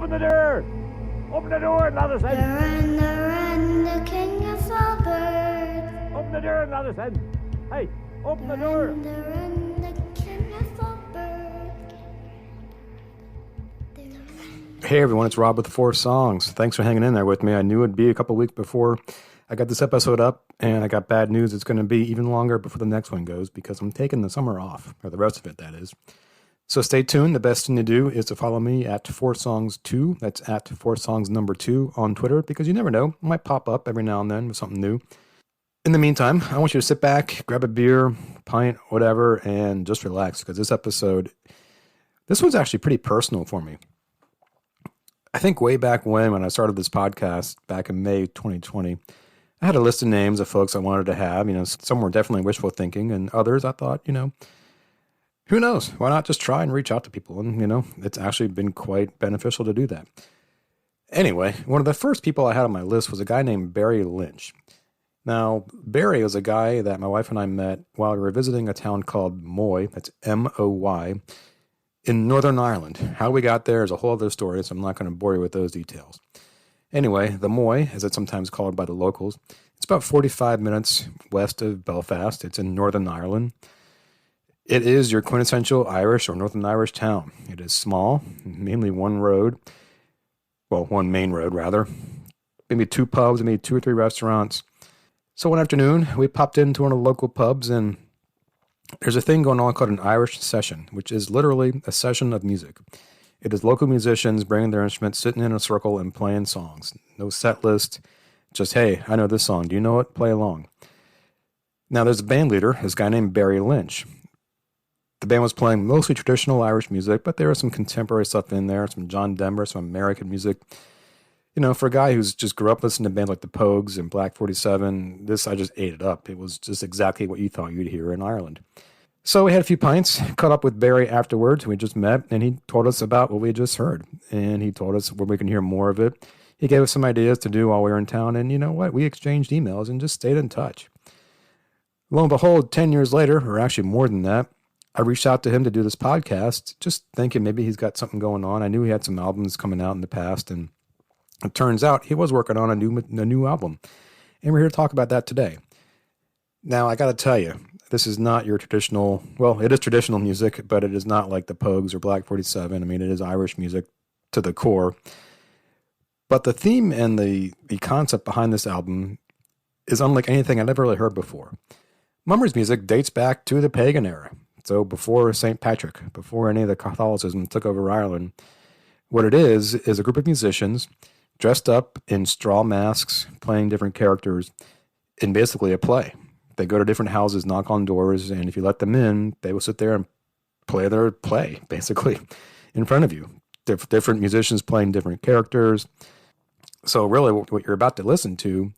Open the door! Open the door and let us in! Run, the king of all birds. Open the door and let us in! Hey, open the door! Run, the king of all birds. Hey everyone, it's Rob with 4 Songs. Thanks for hanging in there with me. I knew it'd be a couple weeks before I got this episode up, and I got bad news. It's going to be even longer before the next one goes because I'm taking the summer off, or the rest of it, that is. So stay tuned. The best thing to do is to follow me at 4songs2. That's at 4songs number 2 on Twitter, because you never know. It might pop up every now and then with something new. In the meantime, I want you to sit back, grab a beer, pint, whatever, and just relax, because this one's actually pretty personal for me. I think way back when I started this podcast back in May 2020, I had a list of names of folks I wanted to have. Some were definitely wishful thinking, and others I thought, who knows? Why not just try and reach out to people? And, it's actually been quite beneficial to do that. Anyway, one of the first people I had on my list was a guy named Barry Lynch. Now, Barry was a guy that my wife and I met while we were visiting a town called Moy, that's M-O-Y, in Northern Ireland. How we got there is a whole other story, so I'm not going to bore you with those details. Anyway, the Moy, as it's sometimes called by the locals, it's about 45 minutes west of Belfast. It's in Northern Ireland. It is your quintessential Irish or Northern Irish town. It is small, mainly one main road rather. Maybe 2 pubs, maybe 2 or 3 restaurants. So one afternoon, we popped into one of the local pubs, and there's a thing going on called an Irish session, which is literally a session of music. It is local musicians bringing their instruments, sitting in a circle and playing songs. No set list, just, hey, I know this song. Do you know it? Play along. Now, there's a band leader, this guy named Barry Lynch. The band was playing mostly traditional Irish music, but there was some contemporary stuff in there, some John Denver, some American music. For a guy who's just grew up listening to bands like the Pogues and Black 47, I just ate it up. It was just exactly what you thought you'd hear in Ireland. So we had a few pints, caught up with Barry afterwards. We just met, and he told us about what we had just heard, and he told us where we can hear more of it. He gave us some ideas to do while we were in town, and you know what? We exchanged emails and just stayed in touch. Lo and behold, 10 years later, or actually more than that, I reached out to him to do this podcast, just thinking maybe he's got something going on. I knew he had some albums coming out in the past, and it turns out he was working on a new album, and we're here to talk about that today. Now, I got to tell you, this is not your traditional, it is traditional music, but it is not like the Pogues or Black 47. I mean, it is Irish music to the core. But the theme and the concept behind this album is unlike anything I'd ever really heard before. Mummer's music dates back to the pagan era. So before St. Patrick, before any of the Catholicism took over Ireland. What it is a group of musicians dressed up in straw masks, playing different characters in basically a play. They go to different houses, knock on doors, and if you let them in, they will sit there and play their play, basically, in front of you. Different musicians playing different characters. So really what you're about to listen to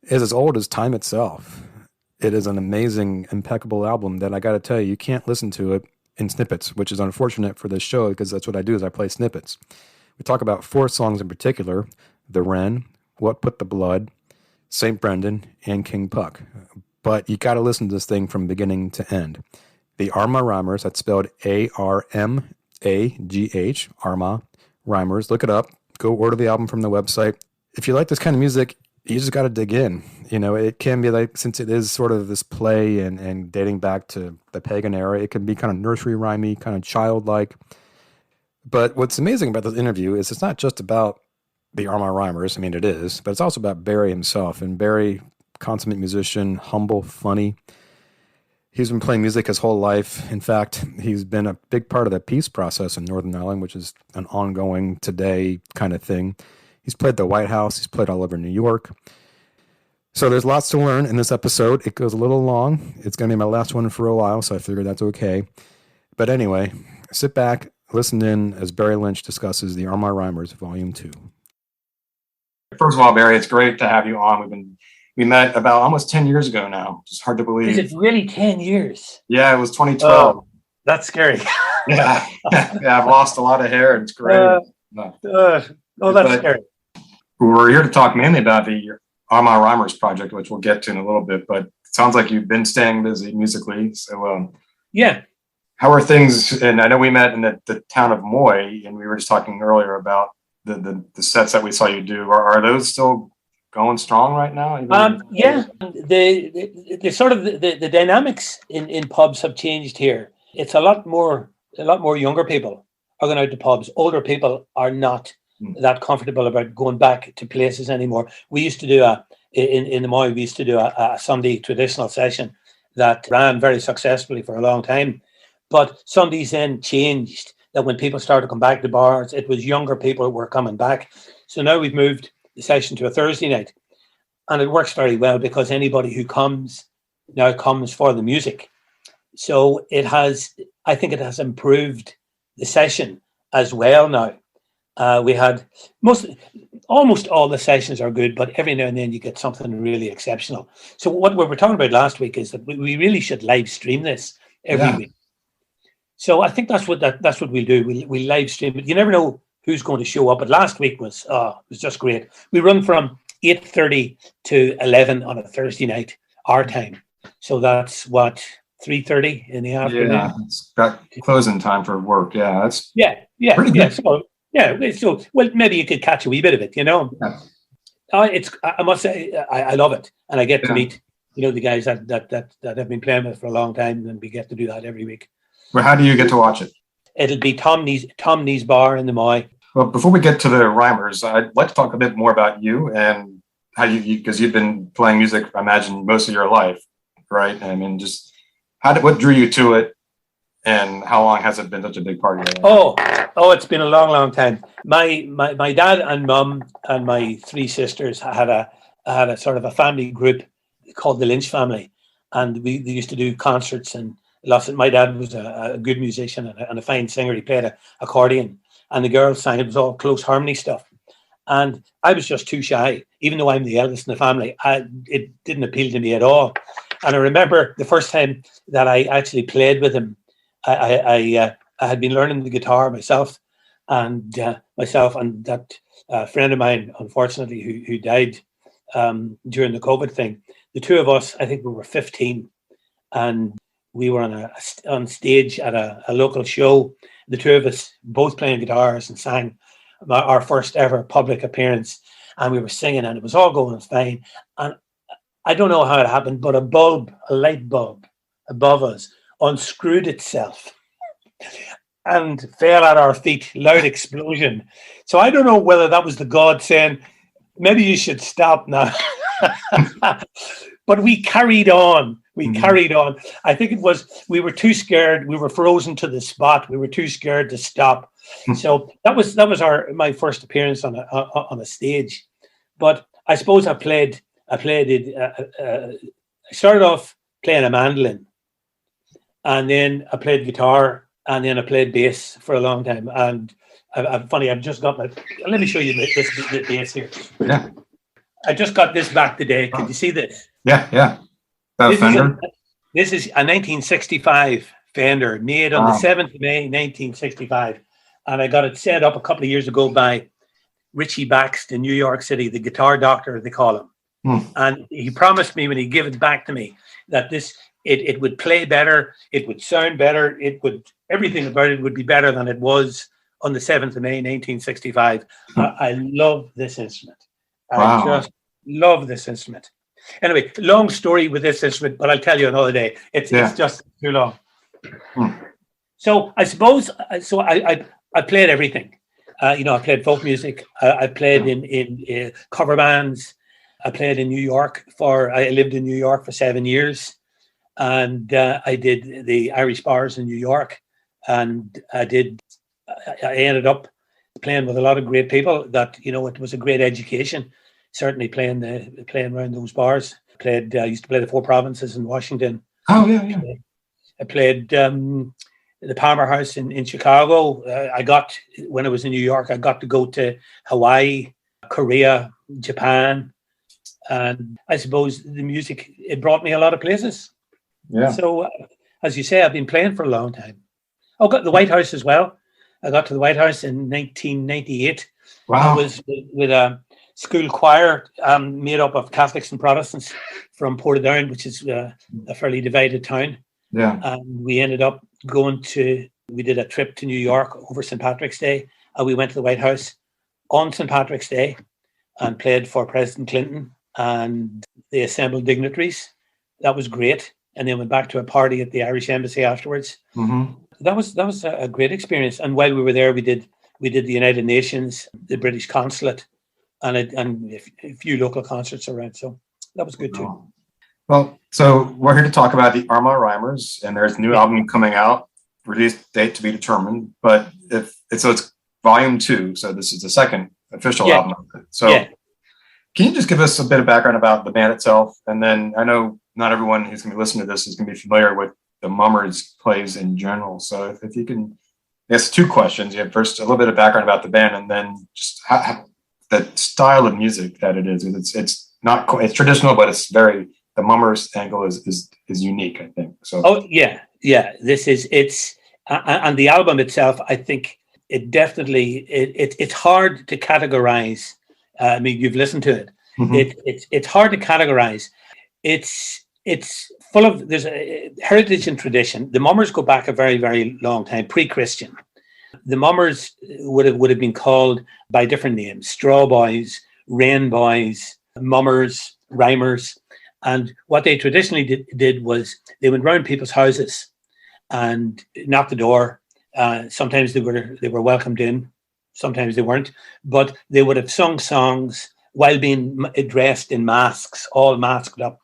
is as old as time itself. It is an amazing, impeccable album that I got to tell you can't listen to it in snippets, which is unfortunate for this show because that's what I do is I play snippets. We talk about 4 songs in particular: The Wren, What Put the Blood, St. Brendan, and King Puck. But you got to listen to this thing from beginning to end. The Armagh Rhymers, that's spelled A-R-M-A-G-H, Armagh Rhymers. Look it up. Go order the album from the website. If you like this kind of music, you just got to dig in. It can be like, since it is sort of this play and dating back to the pagan era, it can be kind of nursery rhymey, kind of childlike. But what's amazing about this interview is it's not just about the Armagh Rhymers. I mean, it is, but it's also about Barry himself. And Barry, consummate musician, humble, funny. He's been playing music his whole life. In fact, he's been a big part of the peace process in Northern Ireland, which is an ongoing today kind of thing. He's played the White House. He's played all over New York. So there's lots to learn in this episode. It goes a little long. It's going to be my last one for a while, so I figured that's okay. But anyway, sit back, listen in as Barry Lynch discusses the Armagh Rhymers, Volume 2. First of all, Barry, it's great to have you on. We met about almost 10 years ago now. It's hard to believe. Is it really 10 years? Yeah, it was 2012. That's scary. Yeah, I've lost a lot of hair. It's great. That's scary. We're here to talk mainly about the Armagh Rhymers project, which we'll get to in a little bit, but it sounds like you've been staying busy musically. So, yeah. How are things? And I know we met in the town of Moy, and we were just talking earlier about the sets that we saw you do, are those still going strong right now? Yeah, the sort of the dynamics in pubs have changed here. It's a lot more younger people are going out to pubs. Older people are not that comfortable about going back to places anymore. We used to do in the Moy, we used to do a Sunday traditional session that ran very successfully for a long time. But Sundays then changed, that when people started to come back to bars, it was younger people who were coming back. So now we've moved the session to a Thursday night. And it works very well because anybody who comes now comes for the music. So I think it has improved the session as well now. We had almost all the sessions are good, but every now and then you get something really exceptional. So what we were talking about last week is that we really should live stream this every week. So I think that's what we'll do. We'll live stream it. You never know who's going to show up. But last week was just great. We run from 8:30 to 11 on a Thursday night, our time. So that's what, 3:30 in the afternoon. Yeah, it's got closing time for work. Yeah, that's pretty good. So well, maybe you could catch a wee bit of it. Yeah. I must say I love it, and I get to meet the guys that I've been playing with for a long time, and we get to do that every week. Well, how do you get to watch it? It'll be Tom Nee's Bar in the Moy. Well, before we get to the Rhymers, I'd like to talk a bit more about you and how because you've been playing music, I imagine, most of your life, right? I mean, just what drew you to it, and how long has it been such a big part of your life? Oh, it's been a long, long time. My dad and mum and my three sisters had a sort of a family group called the Lynch family, and they used to do concerts and lots. My dad was a good musician and a fine singer. He played an accordion, and the girls sang. It was all close harmony stuff, and I was just too shy. Even though I'm the eldest in the family, it didn't appeal to me at all. And I remember the first time that I actually played with him. I had been learning the guitar myself, and that friend of mine, unfortunately, who died during the COVID thing. The two of us, I think we were 15, and we were on stage at a local show. The two of us both playing guitars and sang our first ever public appearance, and we were singing, and it was all going fine. And I don't know how it happened, but a light bulb above us unscrewed itself and fell at our feet. Loud explosion. So I don't know whether that was the God saying, maybe you should stop now. But we carried on. Carried on. I think it was, we were too scared. We were frozen to the spot. We were too scared to stop. So that was my first appearance on a stage. But I suppose I started off playing a mandolin, and then I played guitar, and then I played bass for a long time. And I've just got let me show you this bass here. Yeah. I just got this back today. Can you see this? Yeah. This is a 1965 Fender made on the 7th of May, 1965. And I got it set up a couple of years ago by Richie Bax in New York City, the guitar doctor, they call him. And he promised me when he gave it back to me that it would play better, it would sound better, everything about it would be better than it was on the 7th of May, 1965. I love this instrument. Wow. I just love this instrument. Anyway, long story with this instrument, but I'll tell you another day. It's just too long. So I suppose, I played everything. I played folk music. I played in cover bands. I played in New York I lived in New York for 7 years, and I did the Irish bars in New York, and I ended up playing with a lot of great people that, it was a great education, certainly playing around those bars. I used to play the Four Provinces in Washington. Oh, yeah. I played the Palmer House in Chicago. When I was in New York, I got to go to Hawaii, Korea, Japan. And I suppose the music, it brought me a lot of places. Yeah. So, as you say, I've been playing for a long time. I got the White House as well. I got to the White House in 1998. Wow. I was with a school choir made up of Catholics and Protestants from Portadown, which is a fairly divided town. Yeah. And we ended up we did a trip to New York over St. Patrick's Day, and we went to the White House. on St. Patrick's Day and played for President Clinton, and they assembled dignitaries. That was great. And then went back to a party at the Irish Embassy afterwards. Mm-hmm. That was a great experience. And while we were there, we did the United Nations, the British Consulate, and a few local concerts around. So that was good too. Well, so we're here to talk about the Armagh Rhymers, and there's a new album coming out, release date to be determined. But it's volume 2, so this is the second official album. So can you just give us a bit of background about the band itself? And then I know not everyone who's going to be listening to this is going to be familiar with the Mummers plays in general. So if you can, I guess 2 questions. You have first a little bit of background about the band, and then just how the style of music that it is. It's not it's traditional, but it's very, the Mummers angle is unique, I think. So this is and the album itself, I think it definitely it's hard to categorize. I mean, you've listened to it. Mm-hmm. It's hard to categorize. It's full of, there's a heritage and tradition. The Mummers go back a very, very long time, pre-Christian. The Mummers would have been called by different names: Straw Boys, Rain Boys, Mummers, Rhymers. And what they traditionally did was they went round people's houses and knocked the door. Sometimes they were welcomed in, sometimes they weren't, but they would have sung songs while being dressed in masks, all masked up,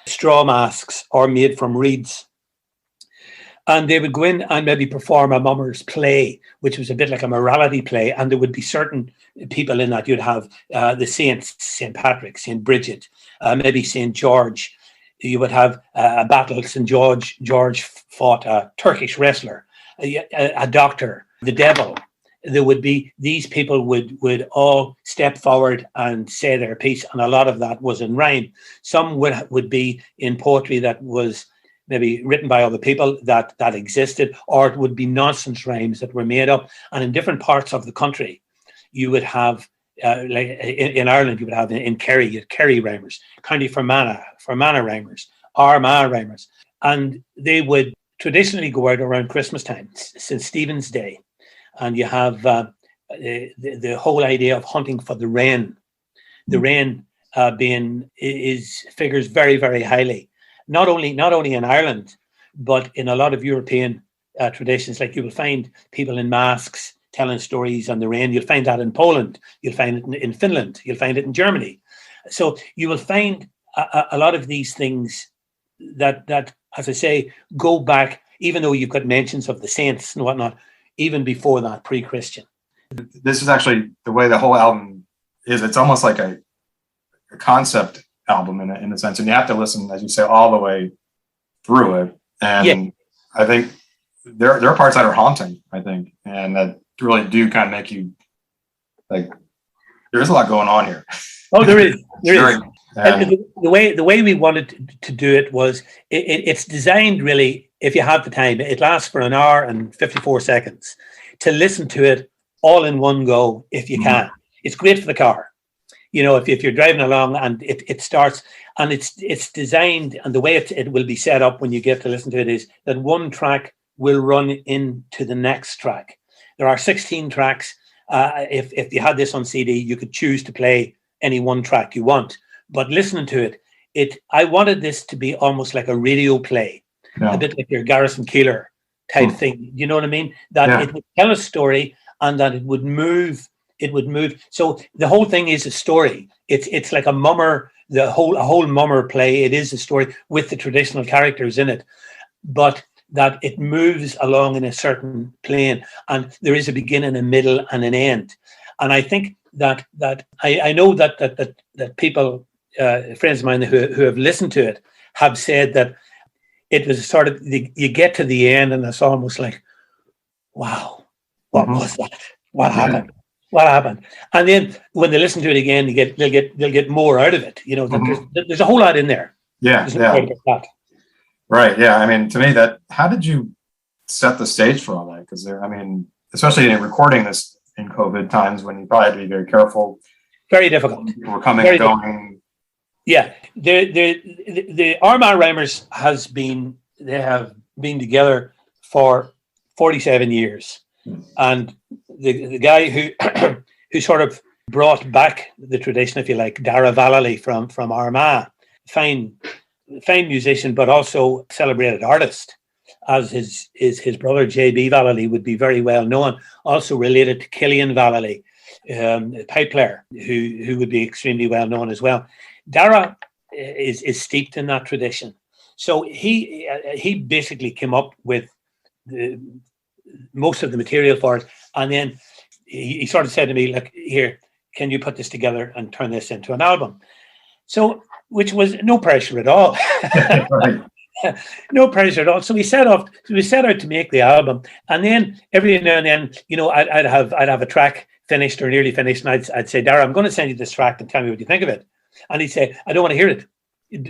straw masks or made from reeds. And they would go in and maybe perform a Mummers play, which was a bit like a morality play. And there would be certain people in that. You'd have the saints, St. Patrick, St. Bridget, maybe St. George. You would have a battle. St. George fought a Turkish wrestler, a doctor, the devil. There would be, these people would all step forward and say their piece. And a lot of that was in rhyme. Some would be in poetry that was maybe written by other people that existed, or it would be nonsense rhymes that were made up. And in different parts of the country, you would have, like in Ireland, you would have in Kerry, you had Kerry Rhymers, County Fermanagh Rhymers, Armagh Rhymers. And they would traditionally go out around Christmas time, St. Stephen's Day. And you have the whole idea of hunting for the rain. The rain figures very, very highly. Not only in Ireland, but in a lot of European traditions. Like you will find people in masks telling stories on the rain. You'll find that in Poland. You'll find it in Finland. You'll find it in Germany. So you will find a lot of these things that, as I say, go back, even though you've got mentions of the saints and whatnot, even before that, pre-Christian. This is actually the way the whole album is. It's almost like a concept album in a sense, and you have to listen, as you say, all the way through it. And I think there are parts that are haunting, I think, and that really do kind of make you like, there's a lot going on here. Oh, there is. And the way we wanted to do it was it's designed really, if you have the time, it lasts for an hour and 54 seconds to listen to it all in one go if you can. It's great for the car. You know, if you're driving along and it starts, and it's designed, and the way it will be set up when you get to listen to it is that one track will run into the next track. There are 16 tracks. If you had this on CD, you could choose to play any one track you want. But listening to it, I wanted this to be almost like a radio play, a bit like your Garrison Keillor type thing. You know what I mean? That it would tell a story and that it would move. It would move. So the whole thing is a story. It's like a mummer, a whole mummer play. It is a story with the traditional characters in it, but that it moves along in a certain plane, and there is a beginning, a middle, and an end. And I think that I know that people, friends of mine who have listened to it, have said that it was sort of you get to the end and it's almost like, wow, what was that? What happened? What happened? And then when they listen to it again, they'll get more out of it. You know, there's a whole lot in there. Right. Yeah. I mean, to me, how did you set the stage for all that? Because especially in recording this in COVID times when you probably had to be very careful. Very difficult. People were coming and going. Yeah. The Armagh Rhymers have been together for 47 years. And the guy who sort of brought back the tradition, if you like. Dara Vallely from Armagh, fine musician, but also celebrated artist, as his brother J.B. Vallely would be very well known. Also related to Killian Vallely, a pipe player who would be extremely well known as well. Dara is steeped in that tradition, so he basically came up with most of the material for it, and then he sort of said to me, "Look, here, can you put this together and turn this into an album?" So, which was no pressure at all. No pressure at all. So we set out to make the album, and then every now and then, I'd have a track finished or nearly finished, and I'd say, "Dara, I'm going to send you this track and tell me what you think of it." And he'd say, "I don't want to hear it.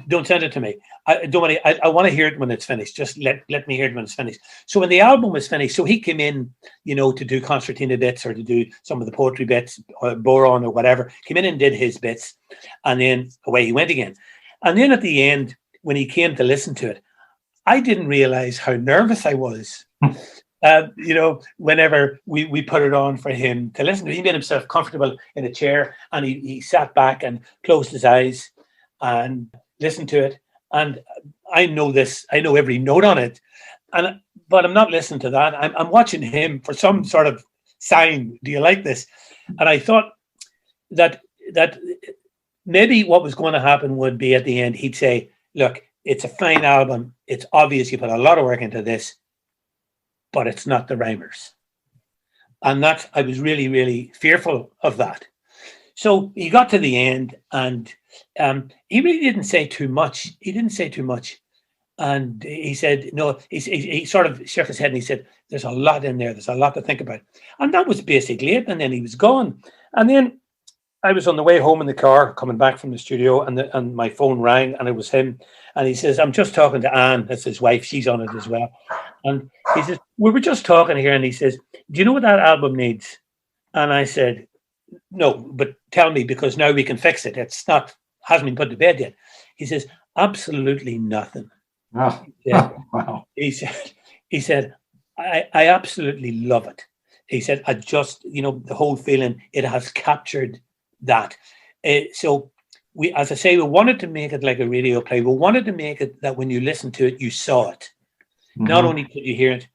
Don't send it to me. I don't want to. I want to hear it when it's finished. Just let me hear it when it's finished." So when the album was finished, so he came in, to do concertina bits or to do some of the poetry bits or Boron or whatever. Came in and did his bits, and then away he went again. And then at the end, when he came to listen to it, I didn't realize how nervous I was. Whenever we put it on for him to listen to, he made himself comfortable in a chair, and he sat back and closed his eyes and listened to it. And I know every note on it, but I'm not listening to that. I'm watching him for some sort of sign. Do you like this? And I thought that maybe what was going to happen would be at the end, he'd say, "Look, it's a fine album. It's obvious you put a lot of work into this, but it's not the Rhymers." And I was really, really fearful of that. So he got to the end, and he really didn't say too much. And he said, no, he sort of shook his head and he said, "There's a lot in there. There's a lot to think about." And that was basically it. And then he was gone. And then I was on the way home in the car, coming back from the studio, and my phone rang, and it was him. And he says, "I'm just talking to Anne." That's his wife. She's on it as well. And he says, "We were just talking here." And he says, "Do you know what that album needs?" And I said, "No, but tell me, because now we can fix it. Hasn't been put to bed yet." He says, "Absolutely nothing." Oh. Yeah. Wow. He said, I absolutely love it. He said, "I just, the whole feeling, it has captured that." So we, as I say, we wanted to make it like a radio play. We wanted to make it that when you listen to it, you saw it. Mm-hmm. Not only could you hear it,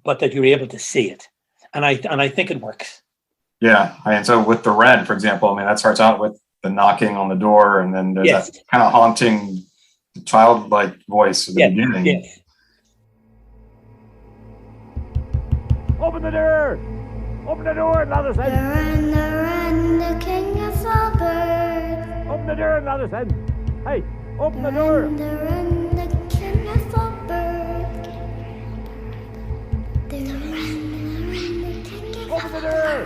but that you were able to see it. And I think it works. Yeah. And so with the Wren, for example, that starts out with the knocking on the door, and then there's that kind of haunting childlike voice at the beginning. Yes. Open the door! Open the door and let us The in! Wren, the king of all birds. Open the door and let us in! Hey, open the door! The Wren, the king of all birds. The Wren, the king of Open the door!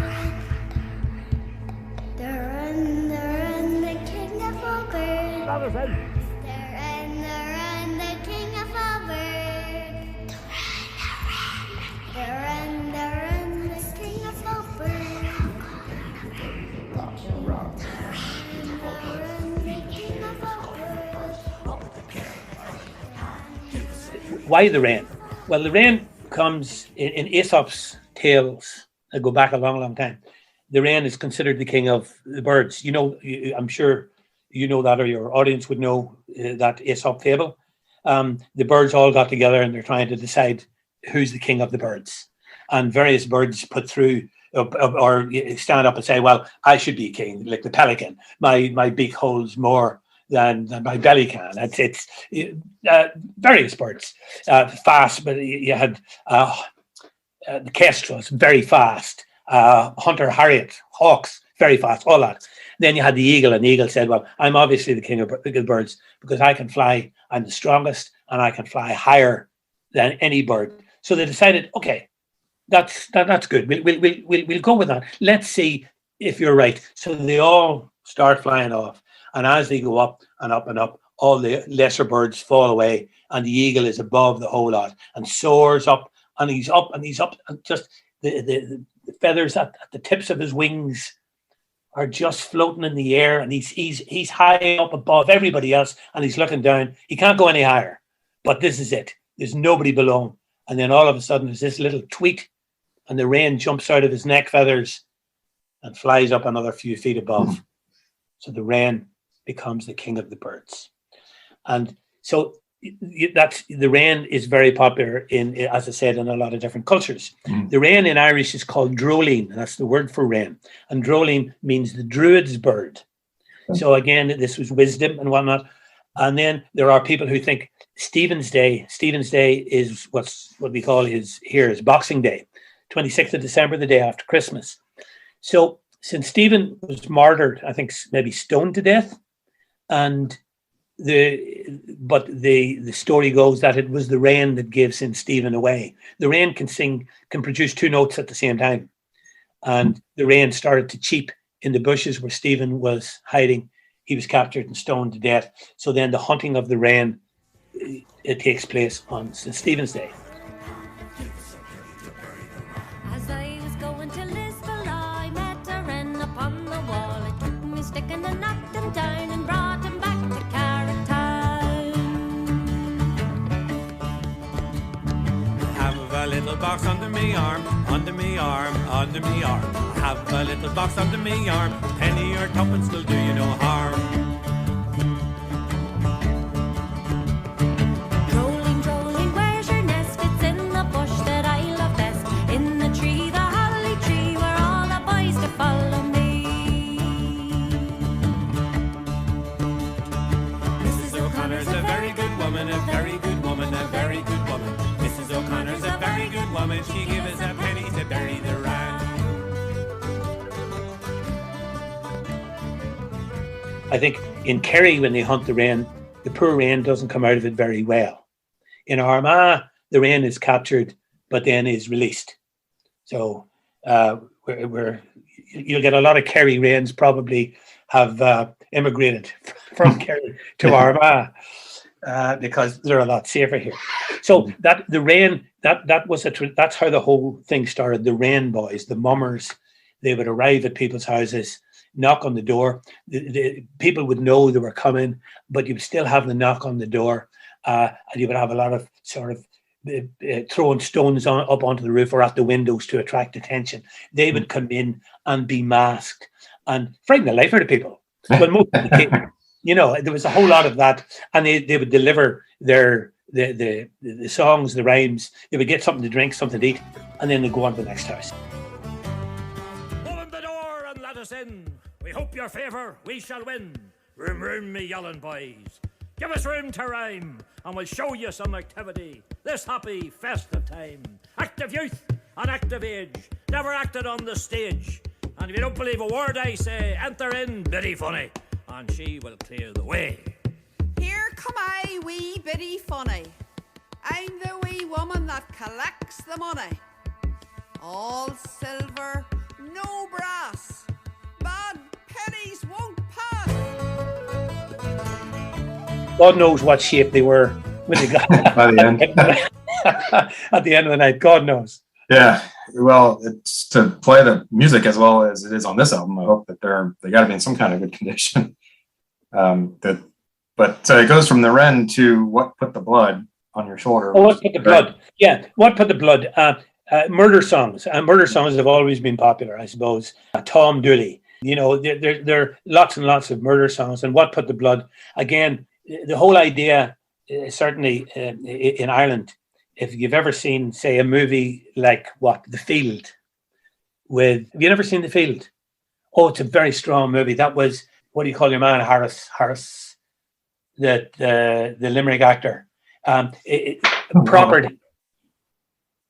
The Wren, the king of all birds. Let us in! The king of all birds. The Wren, the king of all birds. The Wren, the king of all birds. Why the Wren? Well, the Wren comes in Aesop's tales that go back a long, long time. The Wren is considered the king of the birds. I'm sure you know that, or your audience would know that Aesop fable. The birds all got together and they're trying to decide who's the king of the birds. And various birds put through or stand up and say, "Well, I should be king," like the pelican. My beak holds more than my belly can. It's various birds, fast, but you had the kestrels, very fast, hunter harriet, hawks, very fast, all that. Then you had the eagle, and the eagle said, "Well, I'm obviously the king of the birds because I can fly. I'm the strongest, and I can fly higher than any bird." So they decided, okay, that's good. We'll go with that. Let's see if you're right. So they all start flying off, and as they go up and up and up, all the lesser birds fall away, and the eagle is above the whole lot and soars up, and he's up, and just the feathers at the tips of his wings are just floating in the air, and he's high up above everybody else, and he's looking down. He can't go any higher, but this is it. There's nobody below him. And then all of a sudden there's this little tweet, and the rain jumps out of his neck feathers, and flies up another few feet above. So the wren becomes the king of the birds. And so that's the wren is very popular in, as I said, in a lot of different cultures. The wren in Irish is called droline, and that's the word for wren. And droline means the druid's bird. So again, this was wisdom and whatnot. And then there are people who think Stephen's Day. Stephen's Day is what we call is Boxing Day, 26th of December, the day after Christmas. So since Stephen was martyred, I think maybe stoned to death, and the story goes that it was the wren that gave St. Stephen away. The wren can produce two notes at the same time, and the wren started to cheep in the bushes where Stephen was hiding. He was captured and stoned to death. So then the hunting of the wren, it takes place on St. Stephen's Day. As I was going to Lisbon, I met a wren upon the wall. I took me stick and I knocked him down and brought him back to Carricktown. Have a little box under me arm, under me arm, under me arm. Have a little box under me arm, penny or tuppence will do you no harm. Drolling, drolling, where's your nest? It's in the bush that I love best. In the tree, the holly tree, where all the boys to follow me. Mrs. O'Connor's a very good woman, a very good woman, a very good woman. Mrs. O'Connor's a very good woman, she gave us a penny to bury the rat. I think in Kerry, when they hunt the wren, the poor wren doesn't come out of it very well. In Armagh, the wren is captured, but then is released. So you'll get a lot of Kerry wrens probably have immigrated from Kerry to Armagh because they're a lot safer here. So that the wren, that's how the whole thing started. The wren boys, the mummers, they would arrive at people's houses, knock on the door. The people would know they were coming, but you would still have the knock on the door, and you would have a lot of sort of throwing stones up onto the roof or at the windows to attract attention. They would come in and be masked and frighten the life out of people. But most of the kids, there was a whole lot of that, and they would deliver the songs, the rhymes. They would get something to drink, something to eat, and then they'd go on to the next house. Open the door and let us in. We hope your favour we shall win. Room, room, me yelling boys. Give us room to rhyme, and we'll show you some activity this happy festive time. Active youth and active age, never acted on the stage. And if you don't believe a word I say, enter in Biddy Funny, and she will clear the way. Here come I, wee Biddy Funny. I'm the wee woman that collects the money. All silver, no brass. Bad pennies won't pass. God knows what shape they were when they got By the end. at the end of the night. God knows. Yeah. Well, it's to play the music as well as it is on this album. I hope that they got to be in some kind of good condition. But it goes from the wren to What Put the Blood on Your Shoulder. Oh, What Put the Blood? Yeah, What Put the Blood? Murder songs. Murder songs have always been popular, I suppose. Tom Dooley. There are lots and lots of murder songs. And What Put the Blood? Again, the whole idea, certainly in Ireland, if you've ever seen, say, a movie like The Field, have you ever seen The Field? Oh, it's a very strong movie. That was, what do you call your man, Harris, the Limerick actor.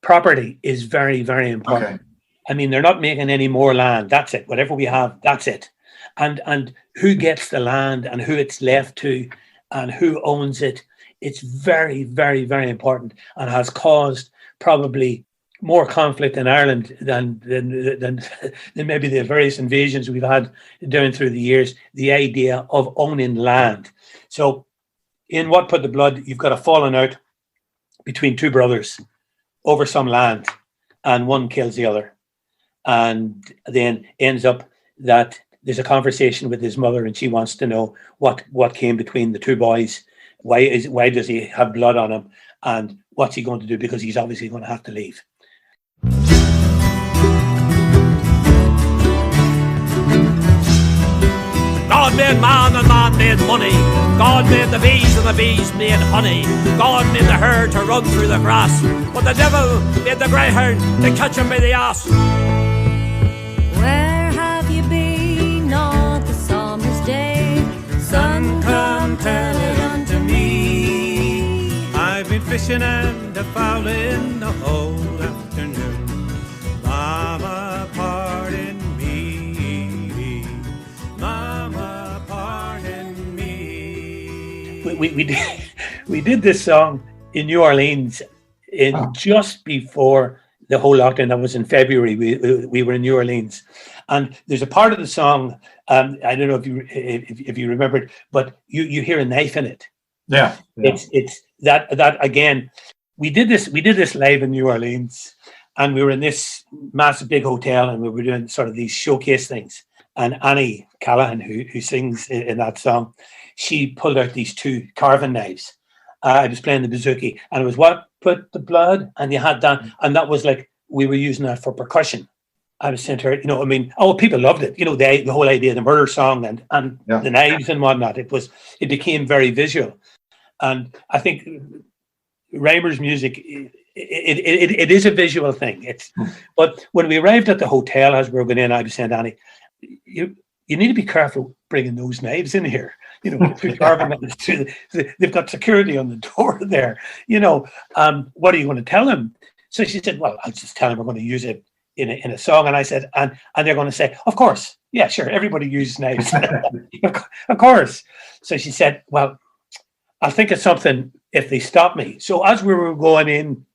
Property is very, very important. Okay. I mean, they're not making any more land. That's it. Whatever we have, that's it. And who gets the land and who it's left to and who owns it, it's very, very, very important, and has caused probably more conflict in Ireland than maybe the various invasions we've had down through the years, the idea of owning land. So in What Put the Blood, you've got a falling out between two brothers over some land, and one kills the other. And then ends up that there's a conversation with his mother, and she wants to know what came between the two boys. Why does he have blood on him, and what's he going to do, because he's obviously going to have to leave. God made man and man made money. God made the bees and the bees made honey. God made the herd to run through the grass, but the devil made the greyhound to catch him by the ass. Where have you been all the summer's day? Son, come tell it unto me. I've been fishing and a fowling the whole afternoon. Mama, pardon me. Mama, pardon me. We did this song in New Orleans just before the whole lockdown. That was in February. We were in New Orleans, and there's a part of the song. I don't know if you remember it, but you hear a knife in it. Yeah. It's that again. We did this live in New Orleans, and we were in this massive big hotel, and we were doing sort of these showcase things. And Annie Callahan, who sings in that song, she pulled out these two carving knives. I was playing the bouzouki, and it was what put the blood, and you had that, and that was like we were using that for percussion. I was saying to her, people loved it. The whole idea of the murder song and the knives and whatnot. It became very visual, and I think Rhymers music, it is a visual thing. But when we arrived at the hotel, as we were going in, I was saying, Annie, you need to be careful bringing those knives in here. They've got security on the door there. What are you going to tell them? So she said, well, I'll just tell them we're going to use it in a song. And I said, and they're going to say, of course, yeah, sure, everybody uses knives. Of course. So she said, well, I'll think of something if they stop me. So as we were going in,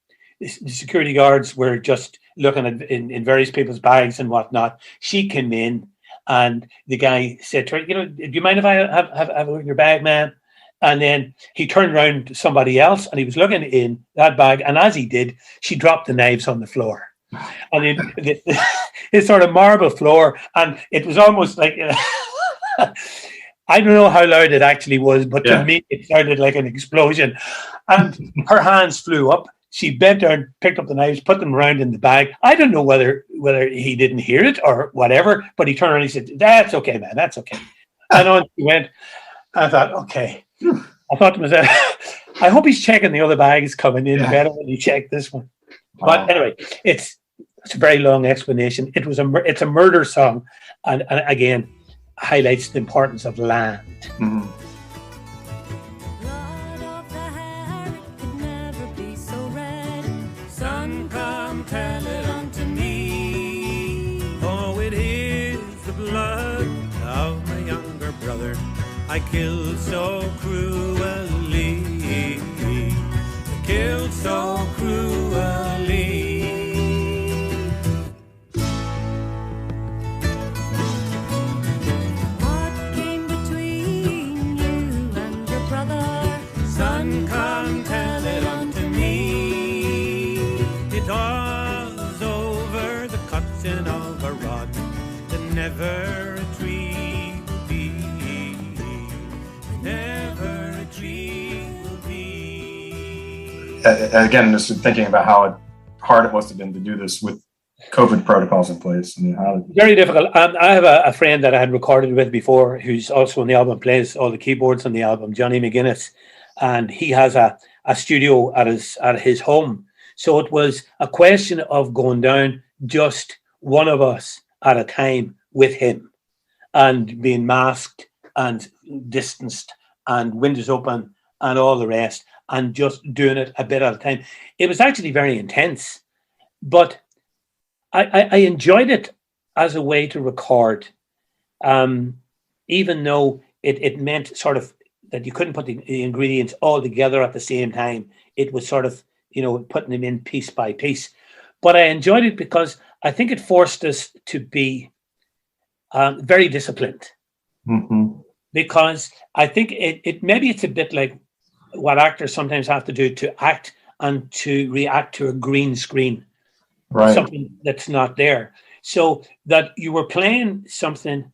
the security guards were just looking at in various people's bags and whatnot. She came in, and the guy said to her, do you mind if I have a look in your bag, man? And then he turned around to somebody else, and he was looking in that bag. And as he did, she dropped the knives on the floor. And it's sort of marble floor. And it was almost like, I don't know how loud it actually was, but to me, it sounded like an explosion. And her hands flew up. She bent down, picked up the knives, put them around in the bag. I don't know whether he didn't hear it or whatever, but he turned around and he said, that's okay, man, that's okay. And on she went. I thought, okay. I thought to myself, I hope he's checking the other bags coming in better when he checked this one. But anyway, it's a very long explanation. It's a murder song, and again, highlights the importance of land. Mm-hmm. Tell it unto me. Oh, it is the blood of my younger brother I killed so cruelly. Killed so cruelly. What came between you and your brother? Son, come tell it unto me. It was over the cutting of a rod that never a tree will be. Never a tree will be. Again, just thinking about how hard it must have been to do this with COVID protocols in place. I mean, very difficult. I have a friend that I had recorded with before, who's also on the album, plays all the keyboards on the album, Johnny McGuinness, and he has a studio at his home. So it was a question of going down just one of us at a time with him, and being masked and distanced and windows open and all the rest, and just doing it a bit at a time. It was actually very intense, but I enjoyed it as a way to record, even though it meant sort of that you couldn't put the ingredients all together at the same time. It was sort of, putting them in piece by piece. But I enjoyed it because I think it forced us to be very disciplined. mm-hmm. Because I think maybe it's a bit like what actors sometimes have to do to act and to react to a green screen, Right. something that's not there. So that you were playing something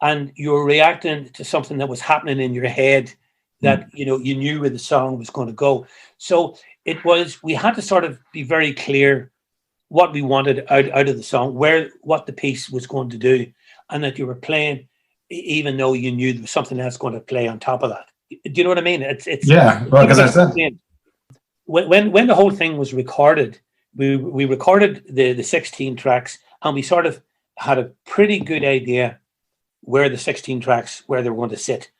and you were reacting to something that was happening in your head that, you knew where the song was going to go. So we had to sort of be very clear what we wanted out of the song, what the piece was going to do, and that you were playing even though you knew there was something else going to play on top of that. Do you know what I mean? It's yeah. Well, because I said when the whole thing was recorded, we recorded the 16 tracks, and we sort of had a pretty good idea where the 16 tracks, where they were going to sit.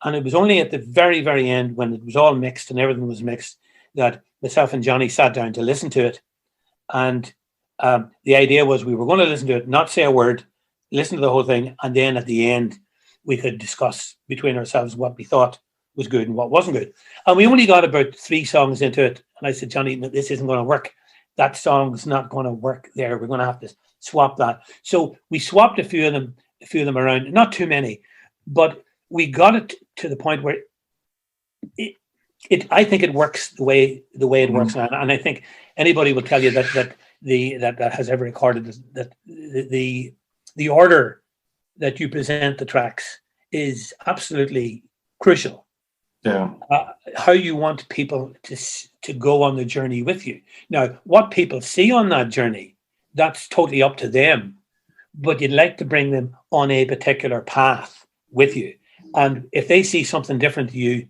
And it was only at the very, very end, when it was all mixed and everything was mixed, that myself and Johnny sat down to listen to it. And the idea was we were going to listen to it, not say a word, listen to the whole thing, and then at the end we could discuss between ourselves what we thought was good and what wasn't good. And we only got about 3 songs into it, and I said, Johnny, this isn't going to work. That song's not going to work there. We're going to have to swap that. So we swapped a few of them around, not too many, but we got it to the point where I think it works the way it works now. And I think anybody will tell you that has ever recorded that the order that you present the tracks is absolutely crucial. Yeah. How you want people to go on the journey with you. Now, what people see on that journey, that's totally up to them. But you'd like to bring them on a particular path with you. And if they see something different to you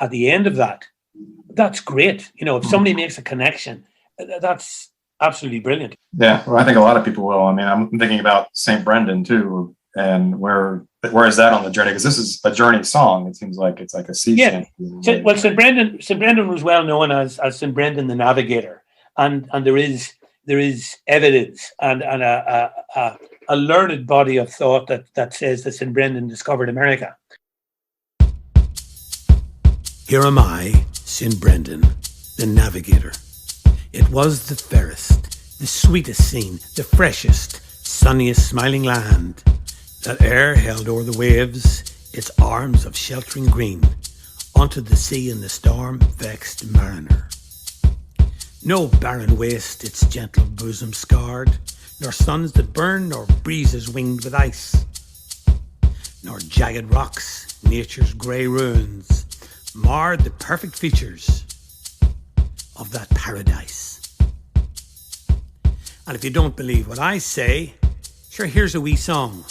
at the end of that, that's great. You know, if somebody makes a connection, that's absolutely brilliant. Yeah, well, I think a lot of people will. I mean, I'm thinking about St. Brendan too, and where is that on the journey? Because this is a journey song. It seems like it's like a sea change. Yeah. Well, St. Brendan was well known as St. Brendan the Navigator, and there is evidence and a learned body of thought that says that St. Brendan discovered America. Here am I, St. Brendan, the navigator. It was the fairest, the sweetest scene, the freshest, sunniest, smiling land that e'er held o'er the waves its arms of sheltering green onto the sea in the storm-vexed mariner. No barren waste its gentle bosom scarred, nor suns that burn, nor breezes winged with ice, nor jagged rocks, nature's grey ruins, marred the perfect features of that paradise. And if you don't believe what I say, sure, here's a wee song.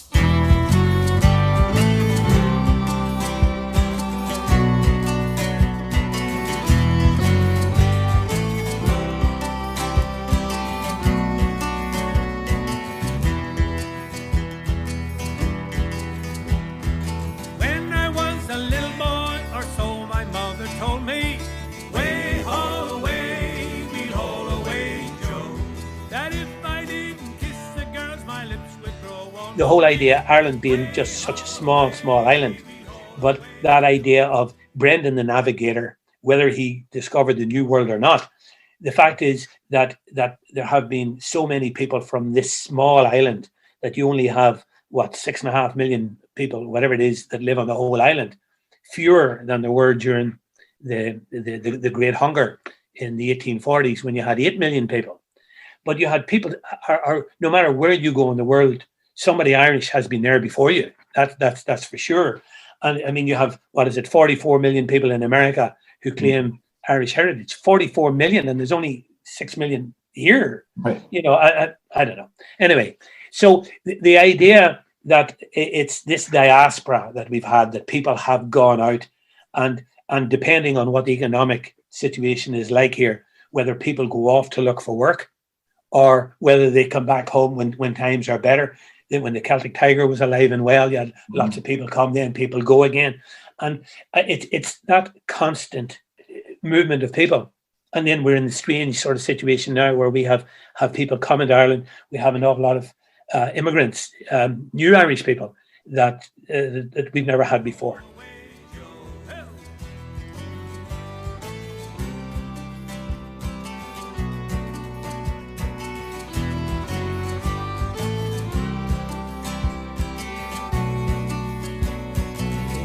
The whole idea, Ireland being just such a small island, but that idea of Brendan the Navigator, whether he discovered the New World or not, the fact is that there have been so many people from this small island that you only have, 6.5 million people, whatever it is, that live on the whole island, fewer than there were during the Great Hunger in the 1840s when you had 8 million people. But you had people, no matter where you go in the world, somebody Irish has been there before you. That's for sure. And I mean, you have, 44 million people in America who claim Irish heritage. 44 million, and there's only 6 million here. Right. You know, I don't know. Anyway, so the idea that it's this diaspora that we've had, that people have gone out, and depending on what the economic situation is like here, whether people go off to look for work or whether they come back home when times are better. When the Celtic Tiger was alive and well, you had lots of people come, then people go again. And it's that constant movement of people. And then we're in the strange sort of situation now where we have people coming to Ireland. We have an awful lot of immigrants, new Irish people that we've never had before.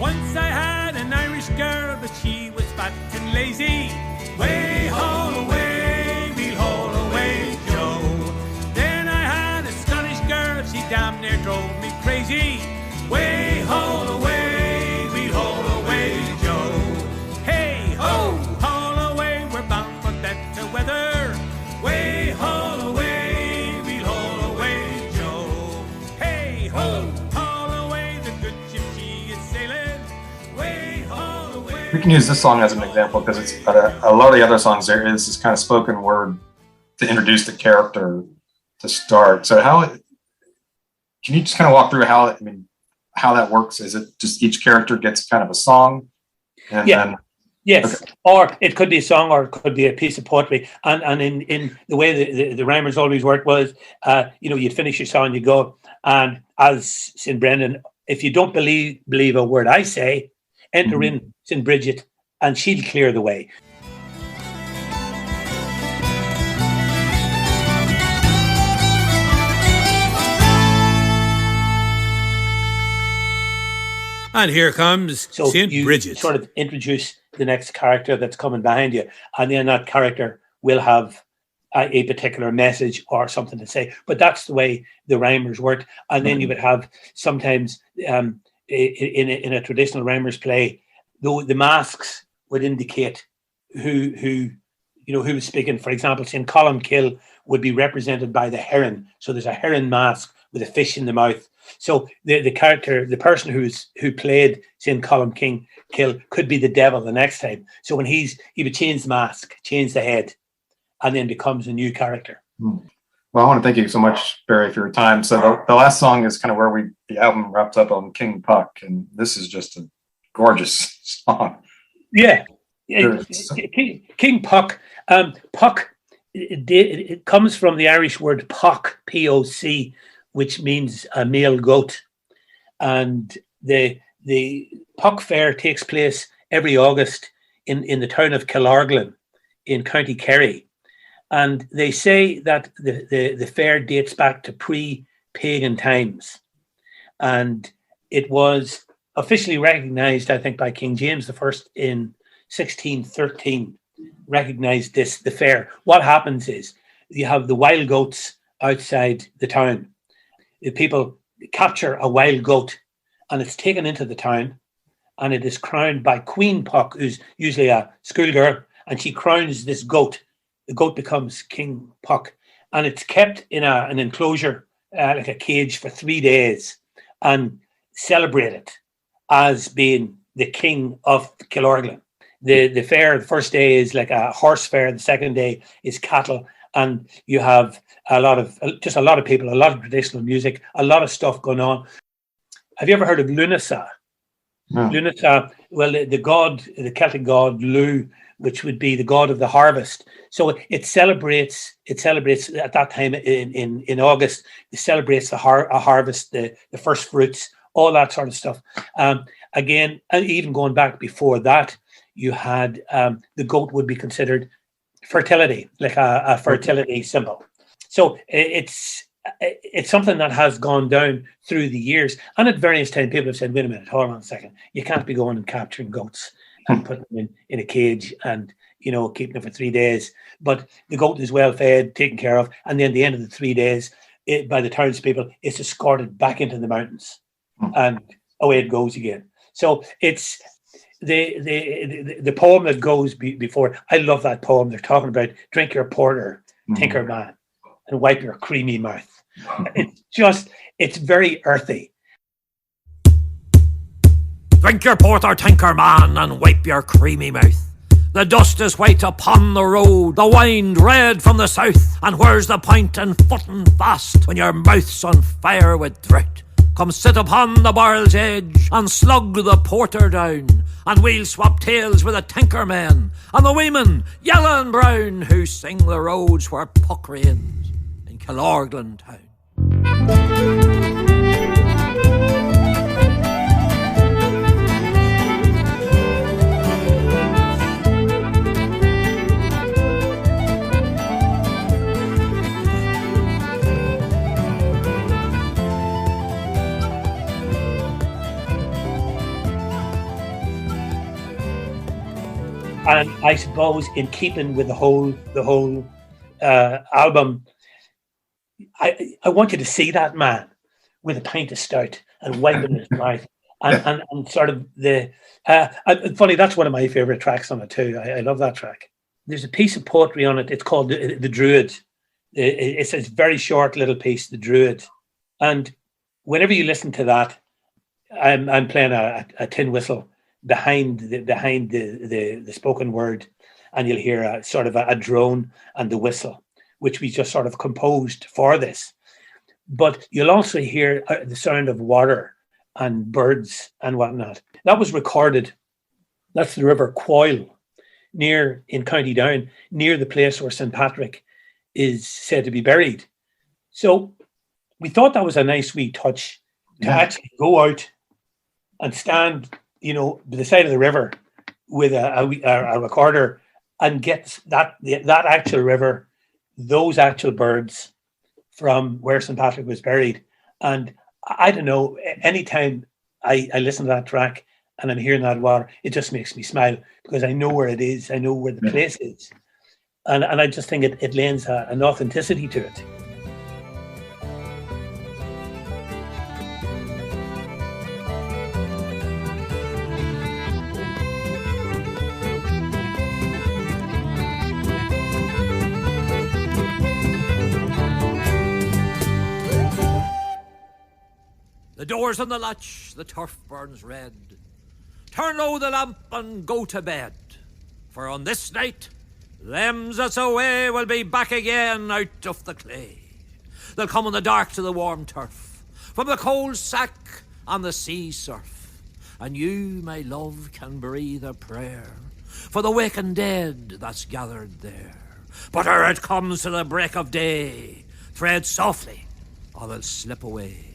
Once I had an Irish girl, but she was fat and lazy. Way haul away, we'll haul away, Joe. Then I had a Scottish girl, she damn near drove me crazy. Way haul away, we'll haul away, Joe. Hey ho, haul away, we're bound for better weather. Way haul away, we'll haul away, Joe. Hey ho, haul away, the good ship can use this song as an example because it's a lot of the other songs. There is this kind of spoken word to introduce the character to start. So can you just kind of walk through how that works? Is it just each character gets kind of a song? And then, yes. Okay. Or it could be a song, or it could be a piece of poetry. And in the way the rhymers always worked was, you'd finish your song, you go, and as St. Brendan, if you don't believe a word I say, enter in St. Bridget, and she'll clear the way. And here comes St. Bridget. Sort of introduce the next character that's coming behind you, and then that character will have a particular message or something to say. But that's the way the rhymers worked. And then you would have sometimes in a traditional rhymers play, though the masks would indicate who was speaking. For example, St. Columkill would be represented by the heron. So there's a heron mask with a fish in the mouth. So the character, the person who played St. Columkill could be the devil the next time. So when he would change the mask, change the head, and then becomes a new character. Well, I want to thank you so much, Barry, for your time. So the last song is kind of where the album wraps up on King Puck, and this is just a gorgeous song. Yeah, King Puck. Puck. It comes from the Irish word poc, P-O-C, which means a male goat. And the Puck Fair takes place every August in the town of Killorglin in County Kerry. And they say that the fair dates back to pre-pagan times. And it was officially recognized, I think, by King James I in 1613, recognized the fair. What happens is you have the wild goats outside the town. The people capture a wild goat and it's taken into the town and it is crowned by Queen Puck, who's usually a schoolgirl, and she crowns this goat. The goat becomes King Puck, and it's kept in an enclosure, like a cage, for 3 days and celebrated as being the king of Killorglin. The fair, the first day is like a horse fair, the second day is cattle, and you have a lot of people, a lot of traditional music, a lot of stuff going on. Have you ever heard of Lunasa? No. Lunasa, well, the Celtic god Lu, which would be the god of the harvest. So it celebrates at that time in August, it celebrates a harvest, the first fruits, all that sort of stuff. Again, and even going back before that, you had the goat would be considered fertility, like a fertility symbol. So it's something that has gone down through the years. And at various times, people have said, wait a minute, hold on a second. You can't be going and capturing goats and putting them in a cage and, keeping them for 3 days. But the goat is well fed, taken care of. And then at the end of the 3 days, by the townspeople, it's escorted back into the mountains. And away it goes again. So it's the poem that goes before. I love that poem. They're talking about drink your porter, tinker man, and wipe your creamy mouth. It's very earthy. Drink your porter, tinker man, and wipe your creamy mouth. The dust is white upon the road, the wine red from the south. And where's the pint and footing fast when your mouth's on fire with drought? Come sit upon the barrel's edge and slug the porter down, and we'll swap tales with the tinker men and the women, yellow and brown, who sing the roads where Puck reigns in Killorglin town. And I suppose in keeping with the whole album, I want you to see that man with a pint of stout and wiping his mouth and sort of funny, that's one of my favorite tracks on it too. I love that track. There's a piece of poetry on it. It's called The Druid. It's a very short little piece, The Druid. And whenever you listen to that, I'm playing a tin whistle behind the spoken word, and you'll hear a sort of a drone and the whistle, which we just sort of composed for this. But you'll also hear the sound of water and birds and whatnot. That was recorded. That's the River Quoil, in County Down, near the place where St. Patrick is said to be buried. So we thought that was a nice wee touch to actually go out and stand, by the side of the river with a recorder and get that actual river, those actual birds from where St. Patrick was buried. And I don't know, anytime I listen to that track and I'm hearing that water, it just makes me smile because I know where it is. I know where the place is. And I just think it lends an authenticity to it. The door's on the latch, the turf burns red. Turn low the lamp and go to bed. For on this night, them that's away will be back again out of the clay. They'll come in the dark to the warm turf, from the cold sack and the sea surf. And you, my love, can breathe a prayer for the waking dead that's gathered there. But ere it comes to the break of day, tread softly, or they'll slip away.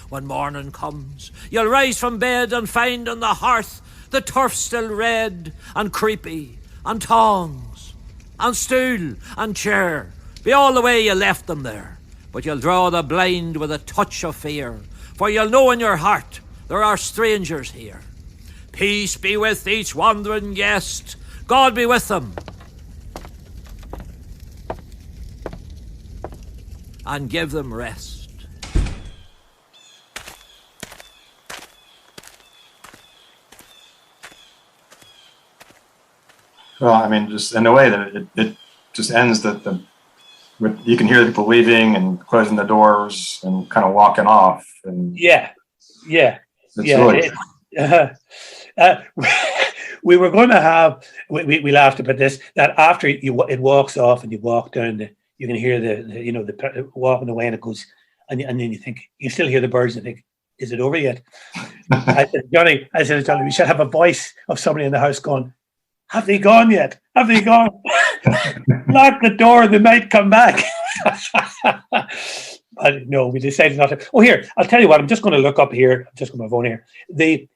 When morning comes, you'll rise from bed and find on the hearth the turf still red and creepy, and tongs, and stool, and chair be all the way you left them there. But you'll draw the blind with a touch of fear, for you'll know in your heart there are strangers here. Peace be with each wandering guest, God be with them, and give them rest. Well, I mean, just in a way that it just ends you can hear the people leaving and closing the doors and kind of walking off. And really... we were going to have, we laughed about this, that after it walks off and you walk down, you can hear the walking away, and it goes, and then you think, you still hear the birds and think, is it over yet? I said, Johnny, we should have a voice of somebody in the house going, have they gone yet? Have they gone? Lock the door, they might come back. But no, we decided not to. Oh, here, I'll tell you what, I'm just going to look up here. I'm just got my phone here. The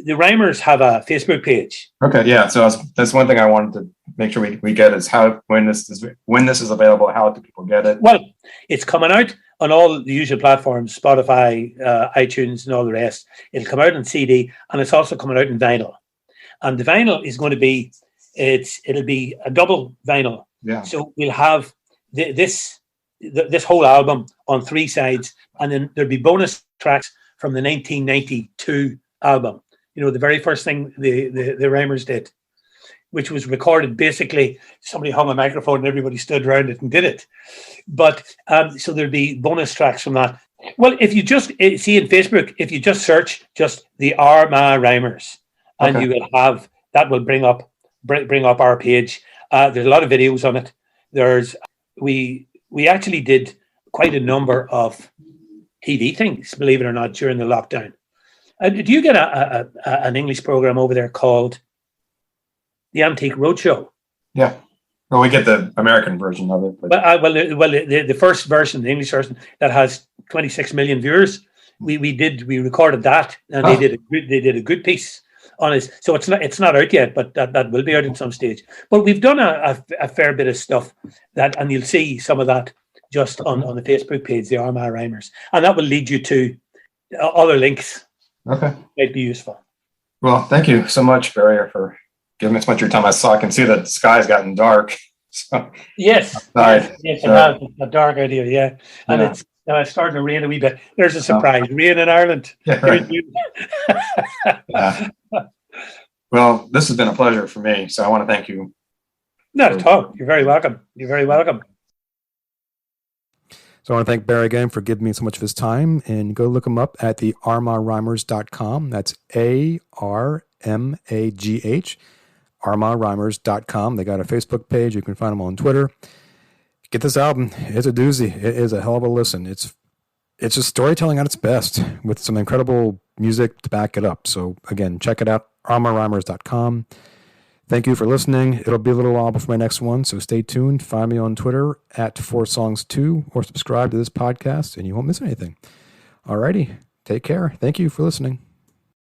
Rhymers have a Facebook page. Okay, yeah. So that's one thing I wanted to make sure we get is when this is available, how do people get it? Well, it's coming out on all the usual platforms, Spotify, iTunes, and all the rest. It'll come out on CD, and it's also coming out in vinyl. And the vinyl is going to be, it'll be a double vinyl. Yeah. So we'll have this whole album on 3 sides, and then there'll be bonus tracks from the 1992 album. The very first thing the Rhymers did, which was recorded. Basically, somebody hung a microphone and everybody stood around it and did it. But so there'll be bonus tracks from that. Well, if you just see in Facebook, if you just search just the Armagh Rhymers, and you will have that will bring up our page. There's a lot of videos on it. We actually did quite a number of TV things, believe it or not, during the lockdown. Do you get an English program over there called the Antique Roadshow? Yeah. Well, we get the American version of it. But... the first version, the English version, that has 26 million viewers. We recorded that, and they did a good piece on it. So it's not out yet, but that will be out at some stage. But we've done a fair bit of stuff and you'll see some of that just on the Facebook page, the Armagh Rhymers, and that will lead you to other links. Okay, might be useful. Well, thank you so much, Barry, for giving me so much of your time. I can see that the sky's gotten dark. So yes, it has a dark idea, yeah, and it's starting to rain a wee bit. There's a surprise. Rain in Ireland. Yeah, right. Yeah. Well, this has been a pleasure for me, so I want to thank you. Not at all. You're very welcome. You're very welcome. So I want to thank Barry again for giving me so much of his time, and go look him up at the armaghrhymers.com. That's ARMAGH ArmaghRhymers.com. They got a Facebook page. You can find them on Twitter. Get this album. It's a doozy. It is a hell of a listen. It's just storytelling at its best with some incredible music to back it up. So again, check it out, ArmaghRhymers.com. Thank you for listening. It'll be a little while before my next one, so stay tuned. Find me on Twitter at 4songs2 or subscribe to this podcast and you won't miss anything. Alrighty, take care. Thank you for listening.